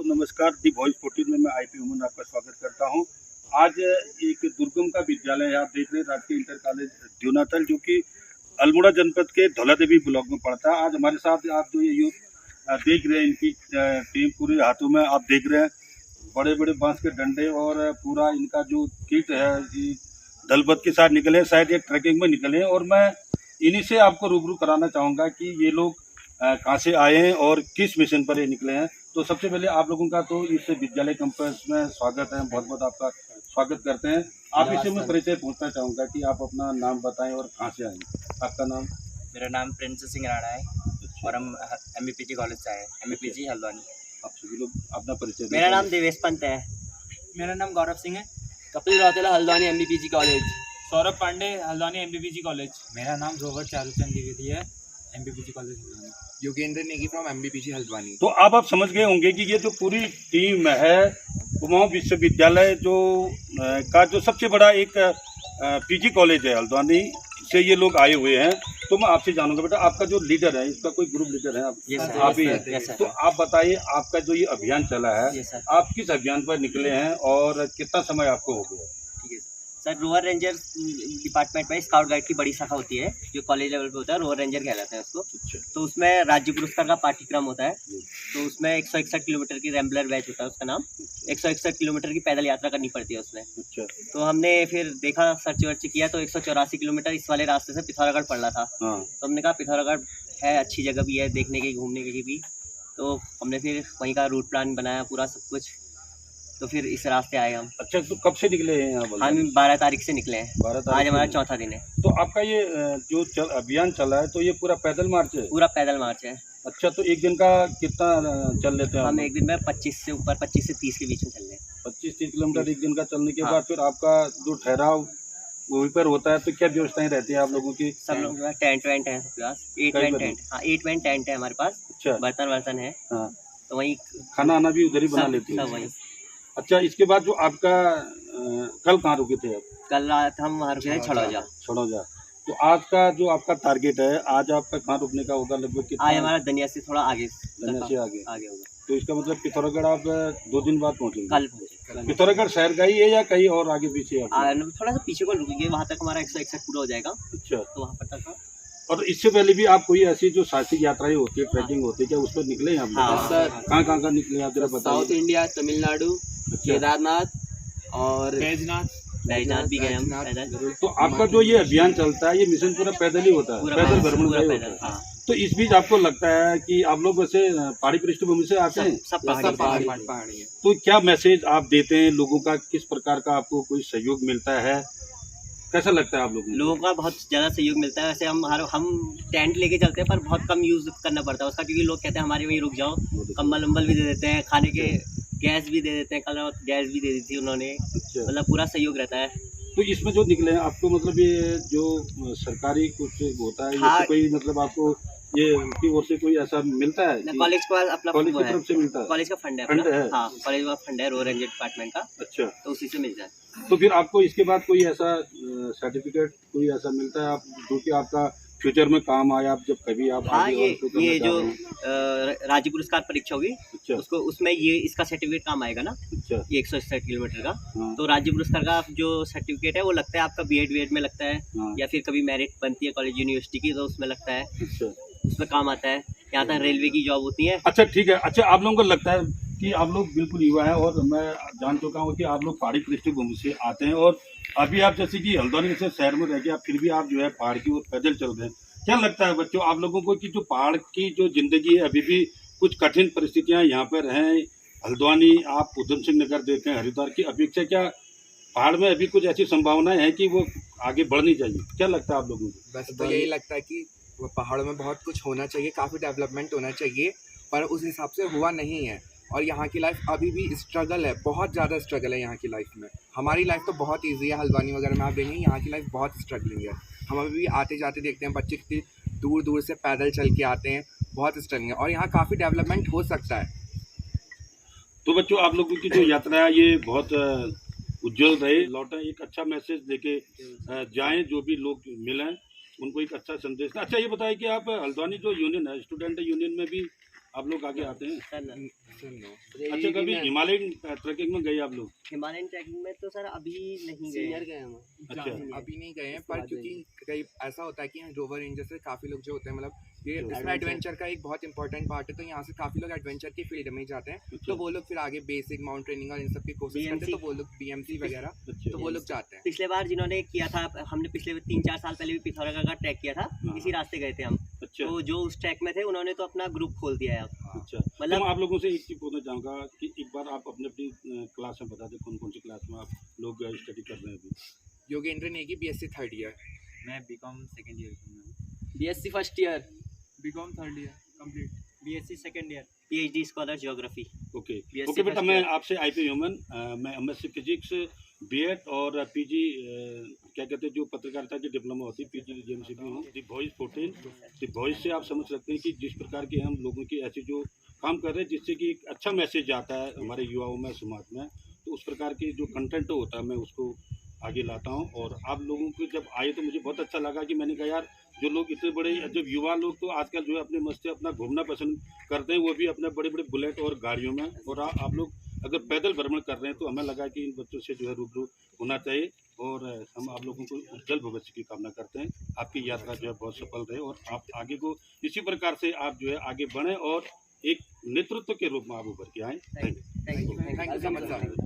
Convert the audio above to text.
नमस्कार, दी वॉइस 14 में मैं आईपी उमन आपका स्वागत करता हूं। आज एक दुर्गम का विद्यालय है, आप देख रहे हैं राजकीय इंटर कॉलेज द्योनातल, जो कि अल्मोड़ा जनपद के धौलादेवी ब्लॉक में पड़ता है। आज हमारे साथ आप जो ये यूथ देख रहे हैं, इनकी टीम पूरे हाथों में आप देख रहे हैं बड़े बड़े बांस के डंडे और पूरा इनका जो किट है दलबत के साथ निकले हैं, शायद ये ट्रैकिंग में निकले हैं। और मैं इन्हीं से आपको रूबरू कराना चाहूँगा कि ये लोग कहाँ से आए हैं और किस मिशन पर ये निकले हैं। तो सबसे पहले आप लोगों का तो इस विद्यालय कैंपस में स्वागत है, बहुत बहुत आपका स्वागत करते हैं। आप इससे मैं परिचय पूछना चाहूँगा कि आप अपना नाम बताएं और कहाँ से आए। आपका नाम? मेरा नाम प्रिंस सिंह राणा है और हम MBPG कॉलेज से आए, MBPG हल्द्वानी। आप सभी लोग अपना परिचय। मेरा नाम देवेश पंत है। मेरा नाम गौरव सिंह है। Kapil Rautela, Haldwani MBPG college. Saurabh Pandey, Haldwani MBPG college. मेरा नाम जोवर चारूचंद द्विवेदी है, MBPG college Haldwani. Yogendra Negi from MBPG Haldwani. तो अब आप समझ गए होंगे कि ये जो पूरी टीम है कुमाऊं विश्वविद्यालय जो का जो सबसे बड़ा एक PG कॉलेज है हल्द्वानी से ये लोग आए हुए हैं। तो मैं आपसे जानूंगा बेटा, आपका जो लीडर है, इसका कोई ग्रुप लीडर है? आप ही हैं। तो आप बताइए, आपका जो ये अभियान चला है, आप किस अभियान पर निकले हैं और कितना समय आपको हो गया? ठीक है सर, रोवर रेंजर डिपार्टमेंट में स्काउट गाइड की बड़ी शाखा होती है जो कॉलेज लेवल पे होता है, रोवर रेंजर कहलाता है उसको। तो उसमें राज्य पुरस्कार का पाठ्यक्रम होता है। तो उसमें 161 किलोमीटर की रैम्बलर बैच होता है, उसका नाम 161 किलोमीटर की पैदल यात्रा करनी पड़ती है उसमें। तो हमने फिर देखा, सर्च वर्च किया तो 184 किलोमीटर इस वाले रास्ते से पिथौरागढ़ पड़ रहा था। तो हमने कहा पिथौरागढ़ है, अच्छी जगह भी है देखने की, घूमने की भी। तो हमने फिर वहीं का रूट प्लान बनाया पूरा सब कुछ, तो फिर इस रास्ते आए हम। अच्छा, तो कब से निकले हैं यहाँ? हम 12 तारीख से निकले हैं। 12 तारीख आज हमारा चौथा दिन है। तो आपका ये जो अभियान चला है, तो ये पूरा पैदल मार्च है? पूरा पैदल मार्च है। अच्छा, तो एक दिन का कितना चल लेते हैं? हम एक दिन में 25 से ऊपर 25 से 30 के बीच में चल रहे हैं। 25-30 किलोमीटर एक दिन का चलने के बाद फिर आपका जो ठहराव वहीं पर होता है, तो क्या व्यवस्थाएं रहती है आप लोगों की? सब लोगों के पास टेंट वेंट है, सबके पास 8 मैन टेंट। हाँ, 8 मैन टेंट है हमारे पास। अच्छा, बर्तन है। हाँ, तो वहीं खाना आना भी उधर ही बना लेते हैं? सब वहीं। अच्छा, इसके बाद जो आपका कल कहाँ रुके थे आप? कल रात हम वहाँ रुके थे छड़ौजा। तो आज का जो आपका टारगेट है, आज आपका कहाँ रुकने का होगा लगभग? कितना? आज हमारा धनिया से थोड़ा आगे होगा। तो इसका मतलब पिथौरागढ़ आप 2 दिन बाद पहुँचेंगे? कल पहुँचे। पिथौरागढ़ शहर का ही है या कहीं और आगे पीछे? थोड़ा सा पीछे को रुकेंगे, वहाँ तक हमारा 161 पूरा हो जाएगा। अच्छा, तो वहाँ पर तक। और इससे पहले भी आप कोई ऐसी जो साहसिक यात्राएं होती है, ट्रैकिंग होती है, क्या उस पर निकले हैं आप? सर, कहाँ का निकले आप जरा बताइए। साउथ इंडिया, तमिलनाडु, केदारनाथ और बैजनाथ भी गए हम पैदल। तो आपका जो ये अभियान चलता है, ये मिशन पूरा पैदल ही होता है? पैदल भ्रमण होता है। हाँ। तो इस बीच आपको लगता है कि आप लोग वैसे पहाड़ी पृष्ठभूमि से आते हैं? सब पहाड़ी। तो क्या मैसेज आप देते हैं लोगों का? किस प्रकार का आपको कोई सहयोग मिलता है? कैसा लगता है आप लोगों का? बहुत ज़्यादा सहयोग मिलता है। वैसे हम टेंट लेके चलते हैं, पर बहुत कम यूज़ करना पड़ता है उसका, क्योंकि लोग कहते हैं हमारे वहीं रुक जाओ। कम्बल वम्बल भी दे देते हैं, खाने के गैस भी दे देते हैं। कल गैस भी दे दी थी उन्होंने। मतलब पूरा सहयोग रहता है। तो इसमें जो निकले हैं आपको, मतलब ये जो सरकारी कुछ होता है, हाँ, कोई मतलब आपको ये की ओर से कोई ऐसा मिलता है? कॉलेज का अपना कॉलेज की तरफ से मिलता है? कॉलेज का फंड है। हाँ, कॉलेज का फंड है, रोवर रेंजर डिपार्टमेंट का। अच्छा, तो उसी से मिलता है। तो फिर आपको इसके बाद कोई ऐसा सर्टिफिकेट कोई ऐसा मिलता है आप जो कि आपका फ्यूचर में काम आए, आप जब कभी आप? हाँ, ये जो राज्य पुरस्कार परीक्षा होगी, उसको उसमें ये इसका सर्टिफिकेट काम आएगा ना। अच्छा, ये 160 किलोमीटर का। हाँ। तो राज्य पुरस्कार का जो सर्टिफिकेट है वो लगता है आपका BEd में लगता है। हाँ। या फिर कभी मेरिट बनती है कॉलेज यूनिवर्सिटी की, तो उसमें लगता है। अच्छा, उसमें काम आता है। यहाँ तक रेलवे की जॉब होती है। अच्छा, ठीक है। अच्छा, आप लोगों को लगता है कि आप लोग बिल्कुल युवा है, और मैं जान चुका हूँ कि आप लोग पहाड़ी पृष्ठभूमि से आते हैं, और अभी आप जैसे कि हल्द्वानी जैसे शहर में रह के आप फिर भी आप जो है पहाड़ की ओर पैदल चल रहे हैं। क्या लगता है बच्चों आप लोगों को कि जो पहाड़ की जो जिंदगी है, अभी भी कुछ कठिन परिस्थितियाँ यहाँ पर हैं? हल्द्वानी, आप उधम सिंह नगर देखें, हरिद्वार की अपेक्षा क्या पहाड़ में अभी कुछ ऐसी संभावनाएं हैं कि वो आगे बढ़नी चाहिए? क्या लगता है आप लोगों को? बस तो यही लगता है कि पहाड़ों में बहुत कुछ होना चाहिए, काफ़ी डेवलपमेंट होना चाहिए, पर उस हिसाब से हुआ नहीं है। और यहाँ की लाइफ अभी भी स्ट्रगल है, बहुत ज़्यादा स्ट्रगल है यहाँ की लाइफ में। हमारी लाइफ तो बहुत ईजी है, हल्द्वानी वगैरह में आप देखेंगे, यहाँ की लाइफ बहुत स्ट्रगलिंग है। हम अभी भी आते जाते देखते हैं बच्चे कितनी दूर दूर से पैदल चल के आते हैं, बहुत स्ट्रगलिंग है। और यहाँ काफ़ी डेवलपमेंट हो सकता है। तो बच्चों, आप लोगों की जो यात्रा है ये बहुत उज्जवल रहे, लौटें एक अच्छा मैसेज देके जाएं, जो भी लोग मिलें उनको एक अच्छा संदेश। अच्छा, ये बताएं कि आप हल्द्वानी जो यूनियन है, स्टूडेंट यूनियन में भी आप लोग आगे आते हैं? अच्छा, कभी हिमालयन ट्रैकिंग में गए आप लोग? हिमालयन ट्रैकिंग में तो सर अभी नहीं गए हम। अच्छा, अभी नहीं गए हैं, पर क्योंकि कई ऐसा होता है कि रोवर रेंजर से काफ़ी लोग जो होते हैं, मतलब ये इसमें एडवेंचर का एक बहुत इंपॉर्टेंट पार्ट है, तो यहाँ से काफ़ी लोग एडवेंचर की फील्ड में जाते हैं। तो वो लोग फिर आगे बेसिक माउंट ट्रेनिंग और इन सब की कोशिश करते हैं, तो वो लोग BMC वगैरह, तो वो लोग जाते हैं। पिछले बार जिन्होंने किया था, हमने पिछले 3-4 साल पहले भी पिथौरागढ़ का ट्रैक किया था, इसी रास्ते गए थे हम। अच्छा, तो जो उस ट्रैक में थे उन्होंने तो अपना ग्रुप खोल दिया है अब। अच्छा, मतलब तो मैं आप लोगों से एक चीज़ पूछना चाहूँगा कि एक बार आप अपनी क्लास में बता दें, कौन कौन सी क्लास में आप लोग स्टडी कर रहे हैं अभी? Yogendra Negi BSc 3rd year, मैं बीकॉम सेकंड ईयर में। BSc first year, BCom third year complete. BSc second year. PhD scholar geography. Okay BSc okay बेटा, first मैं year। आपसे IP ह्यूमन, मैं MSc फिजिक्स, B.Ed और PG क्या कहते हैं जो पत्रकारिता की डिप्लोमा होती है, PG GMC भी हूँ। दी वॉइस 14, दी वॉइस से आप समझ सकते हैं कि जिस प्रकार के हम लोगों की ऐसे जो काम कर रहे हैं जिससे कि एक अच्छा मैसेज आता है हमारे युवाओं में, समाज में, तो उस प्रकार के जो कंटेंट होता है मैं उसको आगे लाता हूँ। और आप लोगों को जब आए तो मुझे बहुत अच्छा लगा कि मैंने कहा यार, जो लोग इतने बड़े, जब युवा लोग तो आजकल जो है अपने मस्त अपना घूमना पसंद करते हैं, वो भी अपने बड़े बड़े बुलेट और गाड़ियों में, और आप लोग अगर पैदल भ्रमण कर रहे हैं तो हमें लगा कि इन बच्चों से जो है रूबरू होना चाहिए। और हम आप लोगों को उज्जवल भविष्य की कामना करते हैं। आपकी यात्रा जो है बहुत सफल रहे और आप आगे को इसी प्रकार से आप जो है आगे बढ़ें और एक नेतृत्व के रूप में आप उभर के आएँ। Thank you. Thank you thank you so much sir.